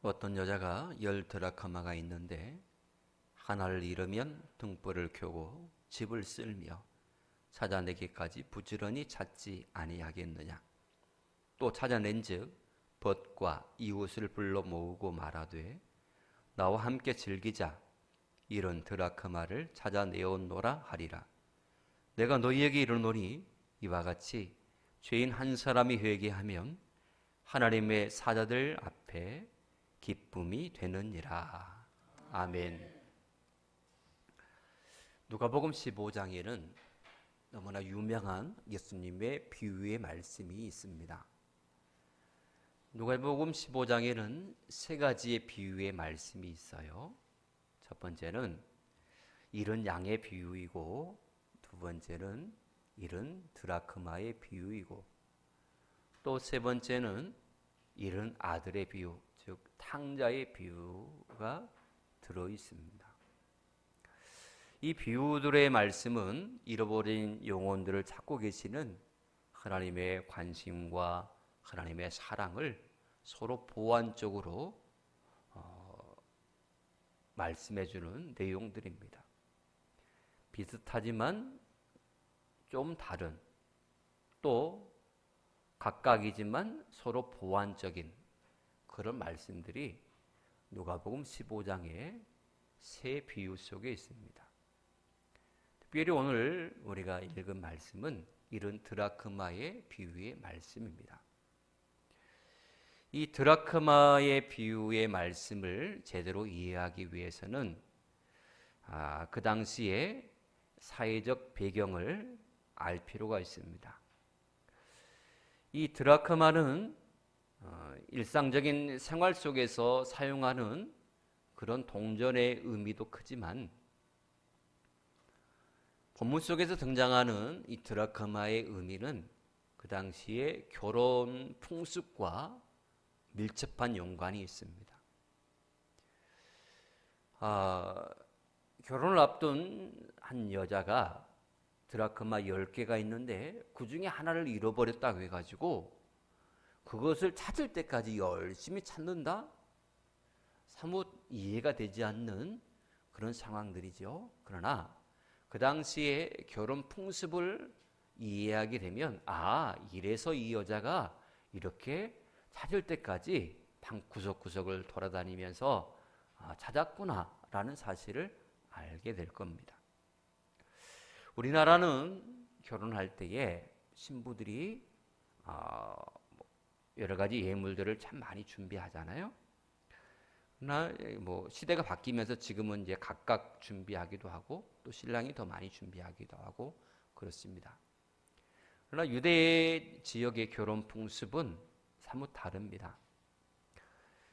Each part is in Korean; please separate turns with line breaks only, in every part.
어떤 여자가 10드라크마가 있는데 하나를 잃으면 등불을 켜고 집을 쓸며 찾아내기까지 부지런히 찾지 아니하겠느냐. 또 찾아낸즉 벗과 이웃을 불러 모으고 말하되 나와 함께 즐기자. 이런 드라크마를 찾아내었노라 하리라. 내가 너희에게 이르노니 이와 같이 죄인 한 사람이 회개하면 하나님의 사자들 앞에 기쁨이 되느니라. 아멘. 누가복음 15장에는 너무나 유명한 예수님의 비유의 말씀이 있습니다. 누가복음 15장에는 세 가지의 비유의 말씀이 있어요. 첫 번째는 잃은 양의 비유이고, 두 번째는 잃은 드라크마의 비유이고, 또 세 번째는 잃은 아들의 비유, 즉 탕자의 비유가 들어 있습니다. 이 비유들의 말씀은 잃어버린 영혼들을 찾고 계시는 하나님의 관심과 하나님의 사랑을 서로 보완적으로 말씀해 주는 내용들입니다. 비슷하지만 좀 다른, 또 각각이지만 서로 보완적인 그런 말씀들이 누가복음 15장의 세 비유 속에 있습니다. 특별히 오늘 우리가 읽은 말씀은 이런 드라크마의 비유의 말씀입니다. 이 드라크마의 비유의 말씀을 제대로 이해하기 위해서는 그 당시의 사회적 배경을 알 필요가 있습니다. 이 드라크마는 일상적인 생활 속에서 사용하는 그런 동전의 의미도 크지만, 본문 속에서 등장하는 이 드라크마의 의미는 그 당시의 결혼 풍습과 밀접한 연관이 있습니다. 결혼을 앞둔 한 여자가 드라크마 10개가 있는데 그 중에 하나를 잃어버렸다고 해가지고 그것을 찾을 때까지 열심히 찾는다? 사뭇 이해가 되지 않는 그런 상황들이죠. 그러나 그 당시에 결혼 풍습을 이해하게 되면 이래서 이 여자가 이렇게 찾을 때까지 방 구석구석을 돌아다니면서 찾았구나라는 사실을 알게 될 겁니다. 우리나라는 결혼할 때에 신부들이 여러 가지 예물들을 참 많이 준비하잖아요. 그러나 시대가 바뀌면서 지금은 이제 각각 준비하기도 하고 또 신랑이 더 많이 준비하기도 하고 그렇습니다. 그러나 유대 지역의 결혼 풍습은 사뭇 다릅니다.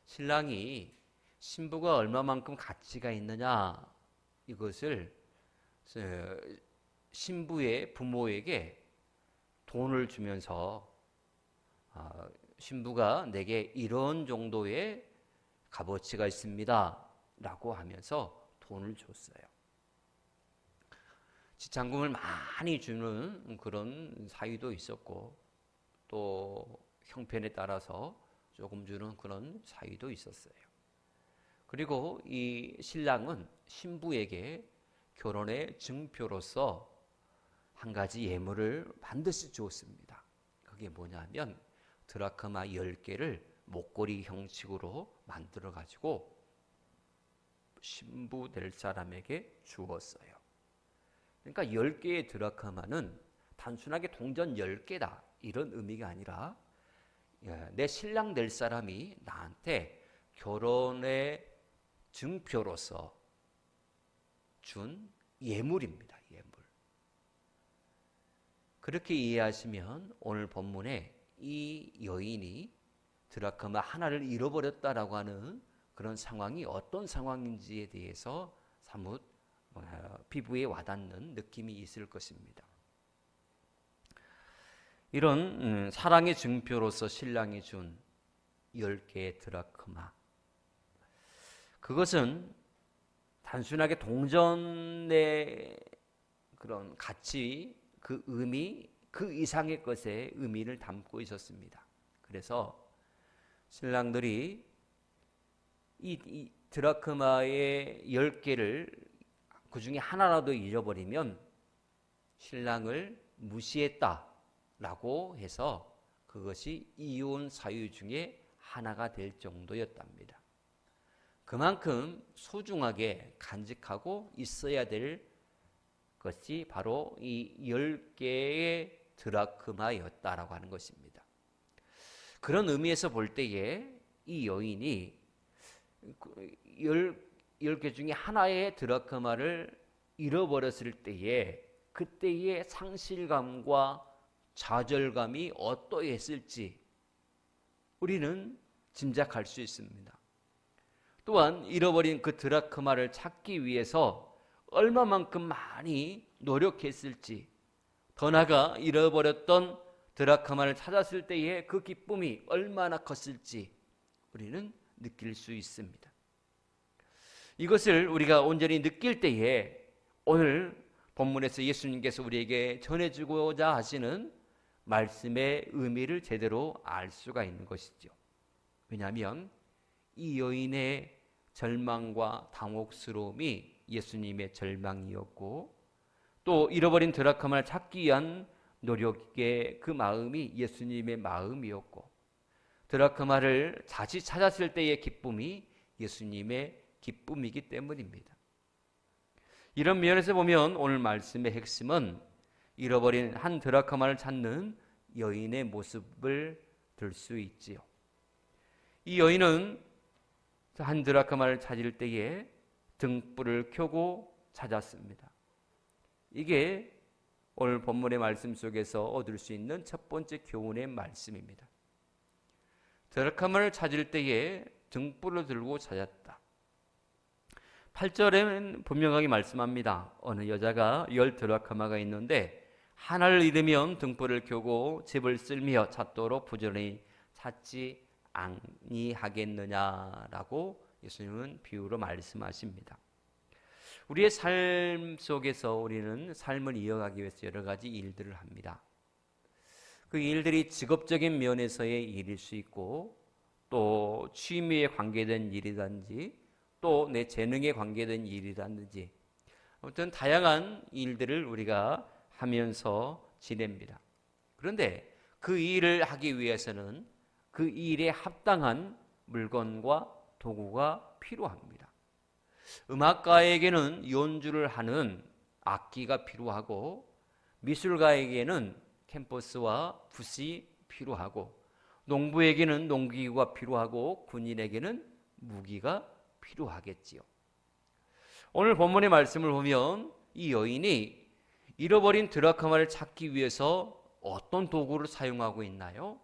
신랑이 신부가 얼마만큼 가치가 있느냐, 이것을 신부의 부모에게 돈을 주면서 신부가 내게 이런 정도의 값어치가 있습니다 라고 하면서 돈을 줬어요. 지참금을 많이 주는 그런 사위도 있었고, 또 형편에 따라서 조금 주는 그런 사위도 있었어요. 그리고 이 신랑은 신부에게 결혼의 증표로서 한 가지 예물을 반드시 주었습니다. 그게 뭐냐면 드라크마 10개를 목걸이 형식으로 만들어 가지고 신부 될 사람에게 주었어요. 그러니까 10개의 드라크마는 단순하게 동전 10개다 이런 의미가 아니라 내 신랑 될 사람이 나한테 결혼의 증표로서 준 예물입니다. 예물. 그렇게 이해하시면 오늘 본문에 이 여인이 드라크마 하나를 잃어버렸다라고 하는 그런 상황이 어떤 상황인지에 대해서 사뭇 피부에 와닿는 느낌이 있을 것입니다. 이런 사랑의 증표로서 신랑이 준 10개의 드라크마, 그것은 단순하게 동전의 그런 가치, 그 의미, 그 이상의 것의 의미를 담고 있었습니다. 그래서 신랑들이 이 드라크마의 10개를 그 중에 하나라도 잃어버리면 신랑을 무시했다라고 해서 그것이 이혼 사유 중에 하나가 될 정도였답니다. 그만큼 소중하게 간직하고 있어야 될 것이 바로 이 10개의 드라크마였다라고 하는 것입니다. 그런 의미에서 볼 때에 이 여인이 10개 중에 하나의 드라크마를 잃어버렸을 때에 그때의 상실감과 좌절감이 어떠했을지 우리는 짐작할 수 있습니다. 또한 잃어버린 그 드라크마를 찾기 위해서 얼마만큼 많이 노력했을지, 더 나아가 잃어버렸던 드라크마를 찾았을 때의 그 기쁨이 얼마나 컸을지 우리는 느낄 수 있습니다. 이것을 우리가 온전히 느낄 때에 오늘 본문에서 예수님께서 우리에게 전해주고자 하시는 말씀의 의미를 제대로 알 수가 있는 것이죠. 왜냐하면 이 여인의 절망과 당혹스러움이 예수님의 절망이었고, 또 잃어버린 드라크마를 찾기 위한 노력의 그 마음이 예수님의 마음이었고, 드라크마를 다시 찾았을 때의 기쁨이 예수님의 기쁨이기 때문입니다. 이런 면에서 보면 오늘 말씀의 핵심은 잃어버린 한 드라크마를 찾는 여인의 모습을 들 수 있지요. 이 여인은 한 드라크마를 찾을 때에 등불을 켜고 찾았습니다. 이게 오늘 본문의 말씀 속에서 얻을 수 있는 첫 번째 교훈의 말씀입니다. 드라크마를 찾을 때에 등불을 들고 찾았다. 8절에는 분명하게 말씀합니다. 어느 여자가 10 드라크마가 있는데 하나를 잃으면 등불을 켜고 집을 쓸며 찾도록 부지런히 찾지 아니하겠느냐라고 예수님은 비유로 말씀하십니다. 우리의 삶 속에서 우리는 삶을 이어가기 위해서 여러 가지 일들을 합니다. 그 일들이 직업적인 면에서의 일일 수 있고, 또 취미에 관계된 일이든지, 또 내 재능에 관계된 일이라든지, 아무튼 다양한 일들을 우리가 하면서 지냅니다. 그런데 그 일을 하기 위해서는 그 일에 합당한 물건과 도구가 필요합니다. 음악가에게는 연주를 하는 악기가 필요하고, 미술가에게는 캔버스와 붓이 필요하고, 농부에게는 농기구가 필요하고, 군인에게는 무기가 필요하겠지요. 오늘 본문의 말씀을 보면 이 여인이 잃어버린 드라크마를 찾기 위해서 어떤 도구를 사용하고 있나요?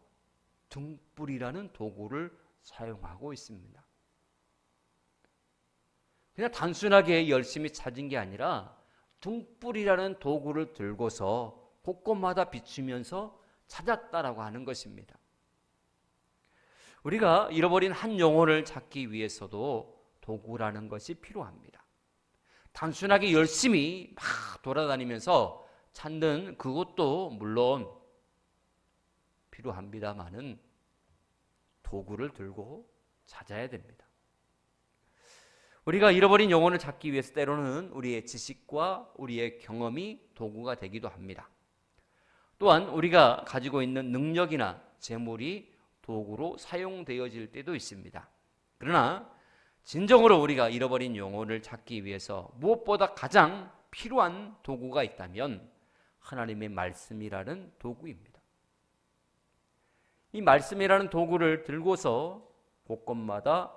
등불이라는 도구를 사용하고 있습니다. 그냥 단순하게 열심히 찾은 게 아니라 등불이라는 도구를 들고서 곳곳마다 비추면서 찾았다라고 하는 것입니다. 우리가 잃어버린 한 영혼을 찾기 위해서도 도구라는 것이 필요합니다. 단순하게 열심히 막 돌아다니면서 찾는 그것도 물론 필요합니다만은 도구를 들고 찾아야 됩니다. 우리가 잃어버린 영혼을 찾기 위해서 때로는 우리의 지식과 우리의 경험이 도구가 되기도 합니다. 또한 우리가 가지고 있는 능력이나 재물이 도구로 사용되어질 때도 있습니다. 그러나 진정으로 우리가 잃어버린 영혼을 찾기 위해서 무엇보다 가장 필요한 도구가 있다면 하나님의 말씀이라는 도구입니다. 이 말씀이라는 도구를 들고서 곳곳마다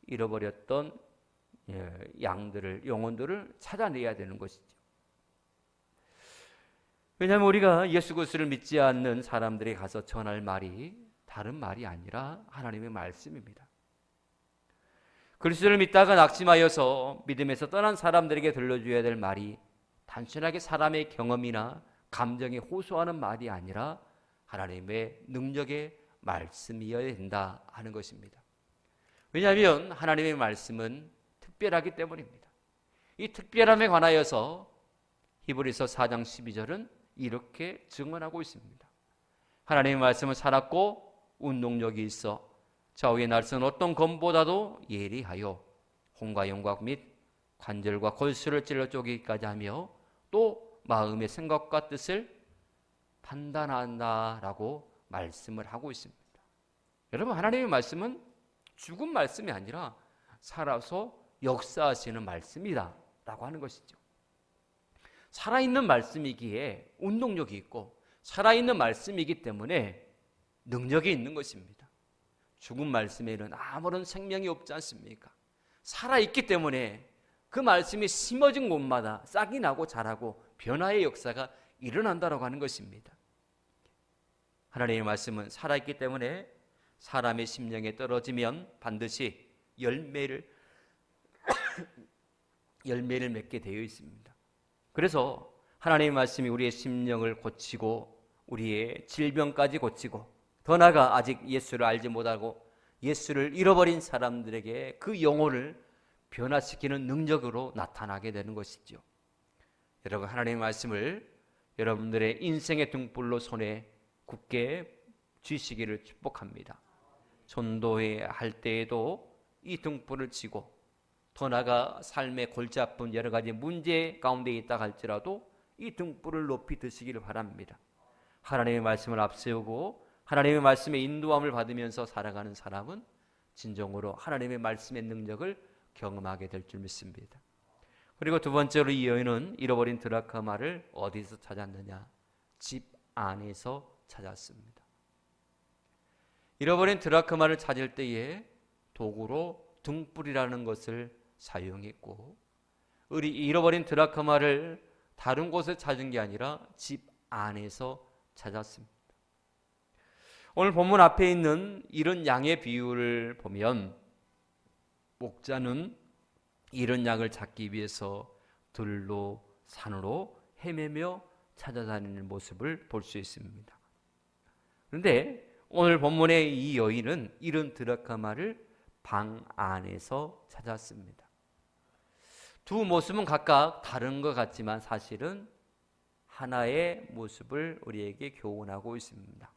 잃어버렸던 영혼들을 찾아내야 되는 것이죠. 왜냐하면 우리가 예수 그리스도를 믿지 않는 사람들이 가서 전할 말이 다른 말이 아니라 하나님의 말씀입니다. 그리스도를 믿다가 낙심하여서 믿음에서 떠난 사람들에게 들려줘야 될 말이 단순하게 사람의 경험이나 감정에 호소하는 말이 아니라 하나님의 능력의 말씀이어야 된다 하는 것입니다. 왜냐하면 하나님의 말씀은 특별하기 때문입니다. 이 특별함에 관하여서 히브리서 4장 12절은 이렇게 증언하고 있습니다. 하나님의 말씀은 살았고 운동력이 있어 좌우의 날선 어떤 검보다도 예리하여 홍과 영각 및 관절과 골수를 찔러 쪼개기까지 하며 또 마음의 생각과 뜻을 판단한다라고 말씀을 하고 있습니다. 여러분, 하나님의 말씀은 죽은 말씀이 아니라 살아서 역사하시는 말씀이다 라고 하는 것이죠. 살아있는 말씀이기에 운동력이 있고 살아있는 말씀이기 때문에 능력이 있는 것입니다. 죽은 말씀에는 아무런 생명이 없지 않습니까? 살아있기 때문에 그 말씀이 심어진 곳마다 싹이 나고 자라고 변화의 역사가 일어난다고 하는 것입니다. 하나님의 말씀은 살아있기 때문에 사람의 심령에 떨어지면 반드시 열매를 맺게 되어 있습니다. 그래서 하나님의 말씀이 우리의 심령을 고치고 우리의 질병까지 고치고 더 나아가 아직 예수를 알지 못하고 예수를 잃어버린 사람들에게 그 영혼을 변화시키는 능력으로 나타나게 되는 것이죠. 여러분, 하나님의 말씀을 여러분들의 인생의 등불로 손에 굳게 쥐시기를 축복합니다. 전도회 할 때에도 이 등불을 쥐고 더 나아가 삶의 골치 아픈 여러 가지 문제 가운데 있다 할지라도 이 등불을 높이 드시기를 바랍니다. 하나님의 말씀을 앞세우고 하나님의 말씀의 인도함을 받으면서 살아가는 사람은 진정으로 하나님의 말씀의 능력을 경험하게 될 줄 믿습니다. 그리고 두 번째로 이 여인은 잃어버린 드라크마를 어디서 찾았느냐? 집 안에서 찾았습니다. 잃어버린 드라크마를 찾을 때에 도구로 등불이라는 것을 사용했고 잃어버린 드라크마를 다른 곳에 찾은 게 아니라 집 안에서 찾았습니다. 오늘 본문 앞에 있는 이런 양의 비유를 보면 목자는 이런 양을 찾기 위해서 들로 산으로 헤매며 찾아다니는 모습을 볼 수 있습니다. 그런데 오늘 본문의 이 여인은 이런 드라크마를 방 안에서 찾았습니다. 두 모습은 각각 다른 것 같지만 사실은 하나의 모습을 우리에게 교훈하고 있습니다.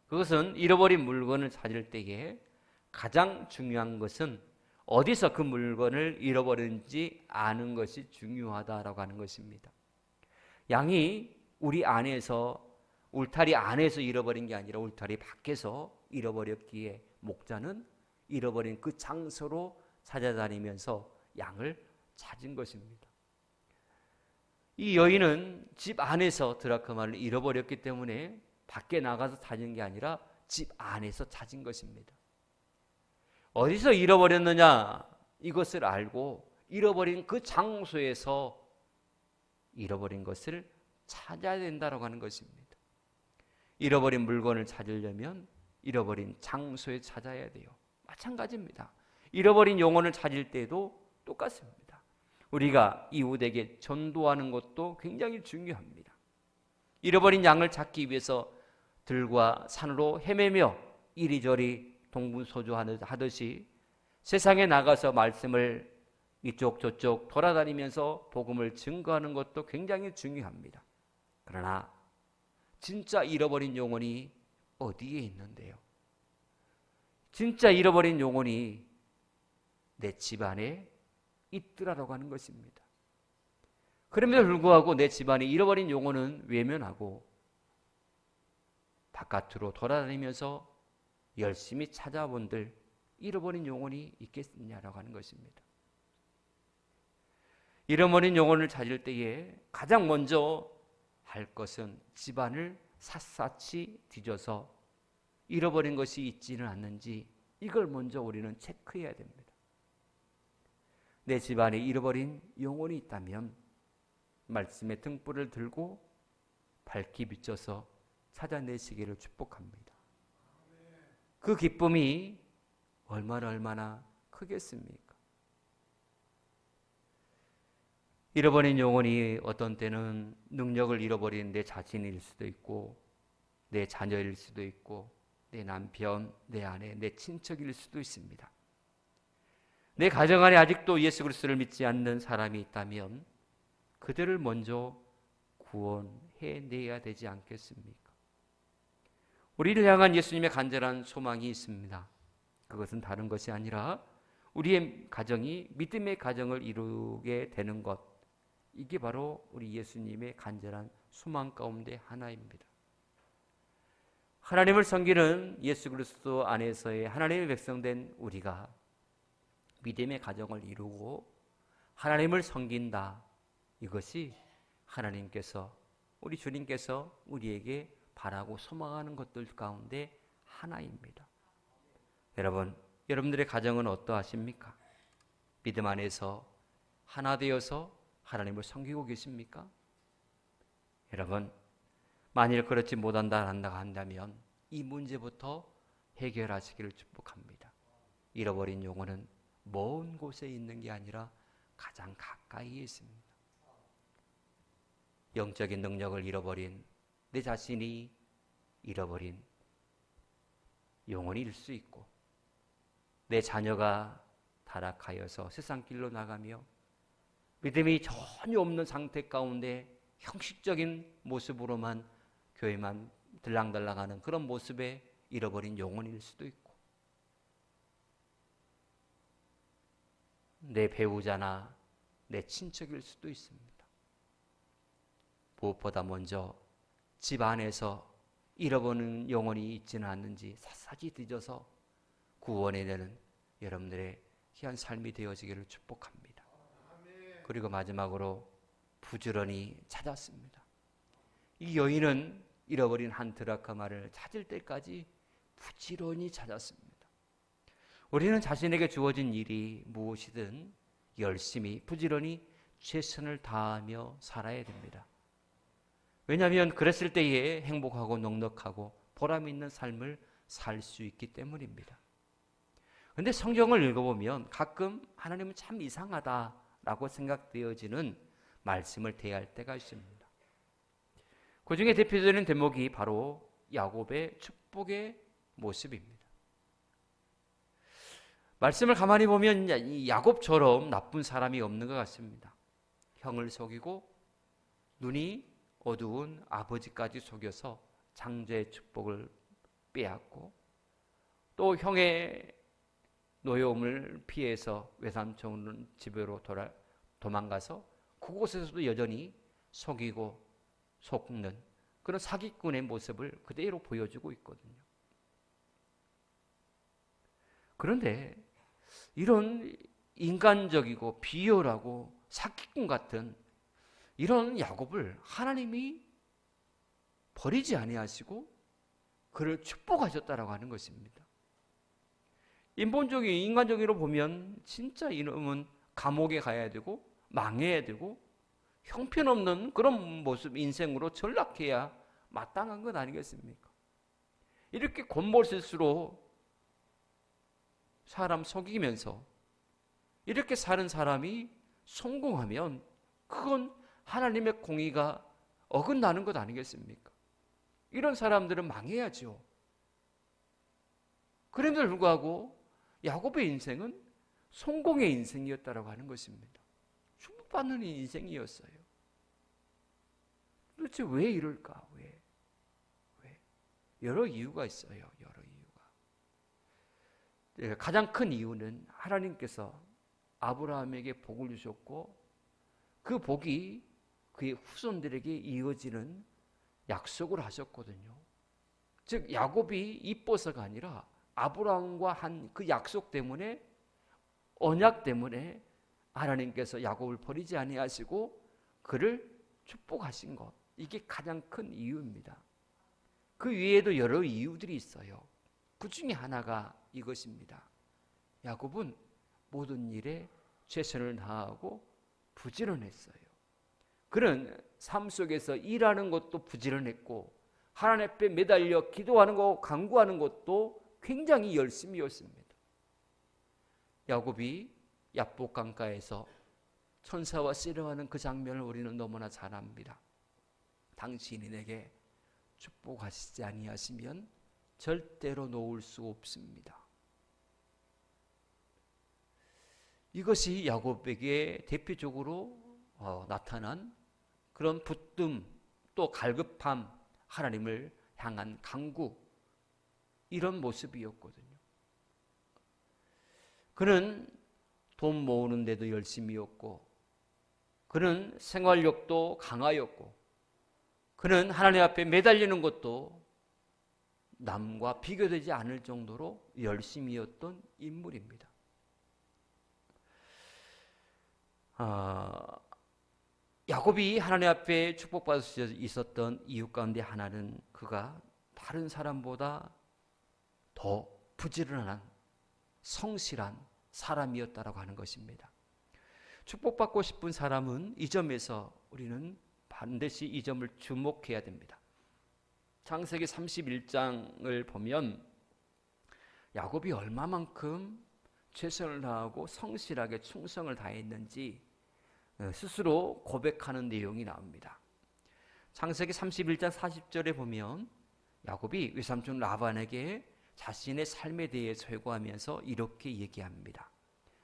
그것은 잃어버린 물건을 찾을 때에 가장 중요한 것은 어디서 그 물건을 잃어버렸는지 아는 것이 중요하다라고 하는 것입니다. 양이 우리 안에서 울타리 안에서 잃어버린 게 아니라 울타리 밖에서 잃어버렸기에 목자는 잃어버린 그 장소로 찾아다니면서 양을 찾은 것입니다. 이 여인은 집 안에서 드라크마를 잃어버렸기 때문에 밖에 나가서 찾은 게 아니라 집 안에서 찾은 것입니다. 어디서 잃어버렸느냐? 이것을 알고 잃어버린 그 장소에서 잃어버린 것을 찾아야 된다고 하는 것입니다. 잃어버린 물건을 찾으려면 잃어버린 장소에 찾아야 돼요. 마찬가지입니다. 잃어버린 영혼을 찾을 때도 똑같습니다. 우리가 이웃에게 전도하는 것도 굉장히 중요합니다. 잃어버린 양을 찾기 위해서 들과 산으로 헤매며 이리저리 동분서주하듯이 세상에 나가서 말씀을 이쪽 저쪽 돌아다니면서 복음을 증거하는 것도 굉장히 중요합니다. 그러나 진짜 잃어버린 영혼이 어디에 있는데요? 진짜 잃어버린 영혼이 내 집안에 있더라라고 하는 것입니다. 그럼에도 불구하고 내 집안에 잃어버린 영혼은 외면하고 바깥으로 돌아다니면서 열심히 찾아본들 잃어버린 영혼이 있겠느냐라고 하는 것입니다. 잃어버린 영혼을 찾을 때에 가장 먼저 할 것은 집안을 샅샅이 뒤져서 잃어버린 것이 있지는 않는지 이걸 먼저 우리는 체크해야 됩니다. 내 집안에 잃어버린 영혼이 있다면 말씀의 등불을 들고 밝히 비춰서 찾아내시기를 축복합니다. 그 기쁨이 얼마나 크겠습니까? 잃어버린 영혼이 어떤 때는 능력을 잃어버린 내 자신일 수도 있고 내 자녀일 수도 있고 내 남편, 내 아내, 내 친척일 수도 있습니다. 내 가정 안에 아직도 예수 그리스도를 믿지 않는 사람이 있다면 그들을 먼저 구원해내야 되지 않겠습니까? 우리를 향한 예수님의 간절한 소망이 있습니다. 그것은 다른 것이 아니라 우리의 가정이 믿음의 가정을 이루게 되는 것, 이게 바로 우리 예수님의 간절한 소망 가운데 하나입니다. 하나님을 섬기는 예수 그리스도 안에서의 하나님의 백성된 우리가 믿음의 가정을 이루고 하나님을 섬긴다. 이것이 하나님께서, 우리 주님께서 우리에게 바라고 소망하는 것들 가운데 하나입니다. 여러분, 여러분들의 가정은 어떠하십니까? 믿음 안에서 하나 되어서 하나님을 섬기고 계십니까? 여러분, 만일 그렇지 한다면 이 문제부터 해결하시기를 축복합니다. 잃어버린 영혼은 먼 곳에 있는 게 아니라 가장 가까이에 있습니다. 영적인 능력을 잃어버린 내 자신이 잃어버린 영혼일 수 있고, 내 자녀가 타락하여서 세상 길로 나가며 믿음이 전혀 없는 상태 가운데 형식적인 모습으로만 교회만 들랑달랑하는 그런 모습에 잃어버린 영혼일 수도 있고, 내 배우자나 내 친척일 수도 있습니다. 무엇보다 먼저 집 안에서 잃어버린 영혼이 있지는 않는지 샅샅이 뒤져서 구원해 내는 여러분들의 귀한 삶이 되어지기를 축복합니다. 그리고 마지막으로 부지런히 찾았습니다. 이 여인은 잃어버린 한 드라크마를 찾을 때까지 부지런히 찾았습니다. 우리는 자신에게 주어진 일이 무엇이든 열심히 부지런히 최선을 다하며 살아야 됩니다. 왜냐하면 그랬을 때에 행복하고 넉넉하고 보람 있는 삶을 살 수 있기 때문입니다. 그런데 성경을 읽어보면 가끔 하나님은 참 이상하다라고 생각되어지는 말씀을 대할 때가 있습니다. 그 중에 대표적인 대목이 바로 야곱의 축복의 모습입니다. 말씀을 가만히 보면 이 야곱처럼 나쁜 사람이 없는 것 같습니다. 형을 속이고 눈이 어두운 아버지까지 속여서 장자의 축복을 빼앗고, 또 형의 노여움을 피해서 외삼촌 집으로 도망가서 그곳에서도 여전히 속이고 속는 그런 사기꾼의 모습을 그대로 보여주고 있거든요. 그런데 이런 인간적이고 비열하고 사기꾼 같은 이런 야곱을 하나님이 버리지 아니하시고 그를 축복하셨다라고 하는 것입니다. 인본적인 인간적으로 보면 진짜 이놈은 감옥에 가야 되고 망해야 되고 형편없는 그런 모습, 인생으로 전락해야 마땅한 것 아니겠습니까? 이렇게 곤몰실수로 사람 속이면서 이렇게 사는 사람이 성공하면 그건 하나님의 공의가 어긋나는 것 아니겠습니까? 이런 사람들은 망해야죠. 그럼에도 불구하고 야곱의 인생은 성공의 인생이었다라고 하는 것입니다. 축복받는 인생이었어요. 도대체 왜 이럴까? 왜? 여러 이유가 있어요. 여러 이유가. 가장 큰 이유는 하나님께서 아브라함에게 복을 주셨고 그 복이 그의 후손들에게 이어지는 약속을 하셨거든요. 즉 야곱이 이뻐서가 아니라 아브라함과 한 그 약속 때문에, 언약 때문에 하나님께서 야곱을 버리지 아니하시고 그를 축복하신 것, 이게 가장 큰 이유입니다. 그 위에도 여러 이유들이 있어요. 그 중에 하나가 이것입니다. 야곱은 모든 일에 최선을 다하고 부지런했어요. 그는 삶 속에서 일하는 것도 부지런했고 하나님 앞에 매달려 기도하는 것, 간구하는 것도 굉장히 열심히였습니다. 야곱이 야복 강가에서 천사와 씨름하는 그 장면을 우리는 너무나 잘 압니다. 당신이 내게 축복하시지 아니하시면 절대로 놓을 수 없습니다. 이것이 야곱에게 대표적으로 나타난 그런 붙듦, 또 갈급함, 하나님을 향한 간구, 이런 모습이었거든요. 그는 돈 모으는 데도 열심이었고, 그는 생활력도 강하였고, 그는 하나님 앞에 매달리는 것도 남과 비교되지 않을 정도로 열심이었던 인물입니다. 야곱이 하나님 앞에 축복받을 수 있었던 이유 가운데 하나는 그가 다른 사람보다 더 부지런한 성실한 사람이었다라고 하는 것입니다. 축복받고 싶은 사람은 이 점에서 우리는 반드시 이 점을 주목해야 됩니다. 창세기 31장을 보면 야곱이 얼마만큼 최선을 다하고 성실하게 충성을 다했는지 스스로 고백하는 내용이 나옵니다. 창세기 31장 40절에 보면 야곱이 외삼촌 라반에게 자신의 삶에 대해서 회고하면서 이렇게 얘기합니다.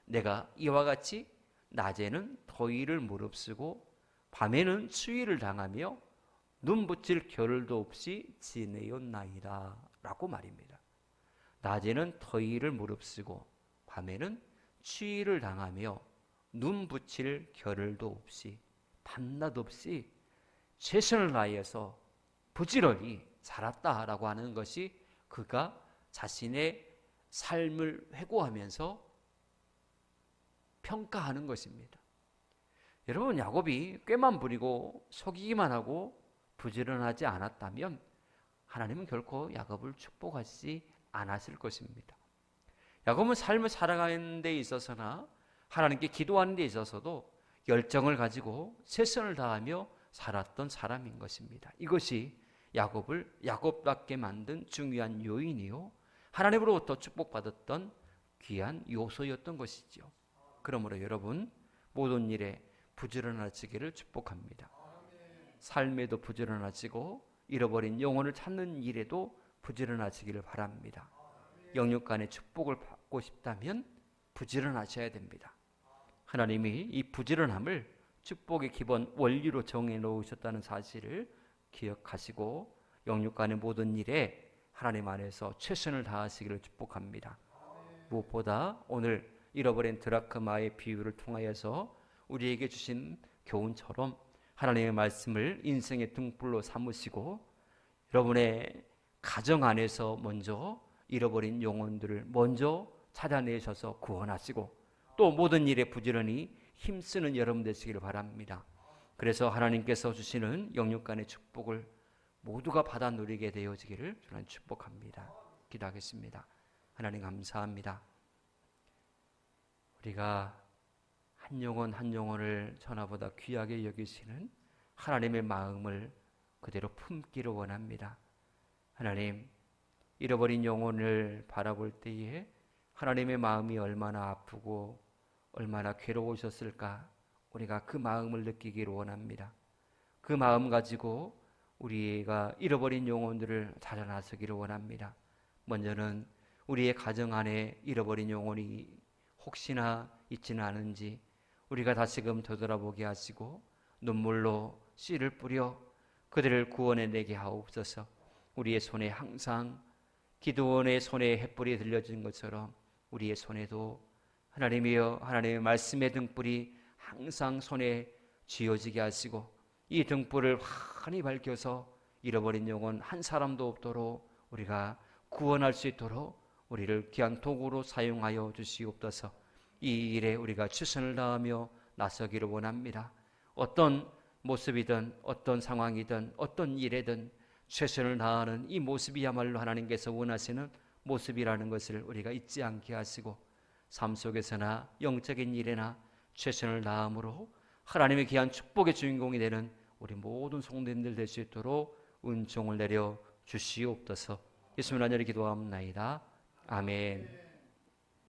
내가 이와 같이 낮에는 더위를 무릅쓰고 밤에는 추위를 당하며 눈 붙일 겨를도 없이 지내었나이다 라고 말입니다. 낮에는 더위를 무릅쓰고 밤에는 추위를 당하며 눈 붙일 겨를도 없이 밤낮 없이 최선을 다해서 부지런히 살았다라고 하는 것이 그가 자신의 삶을 회고하면서 평가하는 것입니다. 여러분, 야곱이 꾀만 부리고 속이기만 하고 부지런하지 않았다면 하나님은 결코 야곱을 축복하지 않았을 것입니다. 야곱은 삶을 살아가는 데 있어서나 하나님께 기도하는 데 있어서도 열정을 가지고 최선을 다하며 살았던 사람인 것입니다. 이것이 야곱을 야곱답게 만든 중요한 요인이요, 하나님으로부터 축복받았던 귀한 요소였던 것이죠. 그러므로 여러분, 모든 일에 부지런하시기를 축복합니다. 삶에도 부지런하시고 잃어버린 영혼을 찾는 일에도 부지런하시기를 바랍니다. 영육간의 축복을 받고 싶다면 부지런하셔야 됩니다. 하나님이 이 부지런함을 축복의 기본 원리로 정해 놓으셨다는 사실을 기억하시고 영육간의 모든 일에 하나님 안에서 최선을 다하시기를 축복합니다. 무엇보다 오늘 잃어버린 드라크마의 비유를 통하여서 우리에게 주신 교훈처럼 하나님의 말씀을 인생의 등불로 삼으시고 여러분의 가정 안에서 먼저 잃어버린 영혼들을 먼저 찾아내셔서 구원하시고 또 모든 일에 부지런히 힘쓰는 여러분 되시기를 바랍니다. 그래서 하나님께서 주시는 영육간의 축복을 모두가 받아 누리게 되어지기를 주님 축복합니다. 기도하겠습니다. 하나님 감사합니다. 우리가 한 영혼 한 영혼을 전하보다 귀하게 여기시는 하나님의 마음을 그대로 품기를 원합니다. 하나님, 잃어버린 영혼을 바라볼 때에 하나님의 마음이 얼마나 아프고 얼마나 괴로우셨을까, 우리가 그 마음을 느끼기를 원합니다. 그 마음 가지고 우리가 잃어버린 영혼들을 찾아 나서기를 원합니다. 먼저는 우리의 가정 안에 잃어버린 영혼이 혹시나 있지는 않은지 우리가 다시금 되돌아보게 하시고 눈물로 씨를 뿌려 그들을 구원해내게 하옵소서. 우리의 손에 항상 기드온의 손에 횃불이 들려진 것처럼 우리의 손에도 하나님이여 하나님의 말씀의 등불이 항상 손에 쥐어지게 하시고 이 등불을 환히 밝혀서 잃어버린 영혼 한 사람도 없도록 우리가 구원할 수 있도록 우리를 귀한 도구로 사용하여 주시옵소서. 이 일에 우리가 최선을 다하며 나서기를 원합니다. 어떤 모습이든 어떤 상황이든 어떤 일에든 최선을 다하는 이 모습이야말로 하나님께서 원하시는 모습이라는 것을 우리가 잊지 않게 하시고 삶 속에서나 영적인 일에나 최선을 다함으로 하나님의 귀한 축복의 주인공이 되는 우리 모든 성도님들 될 수 있도록 은총을 내려 주시옵소서. 예수님 안녕히 기도하옵나이다. 아멘.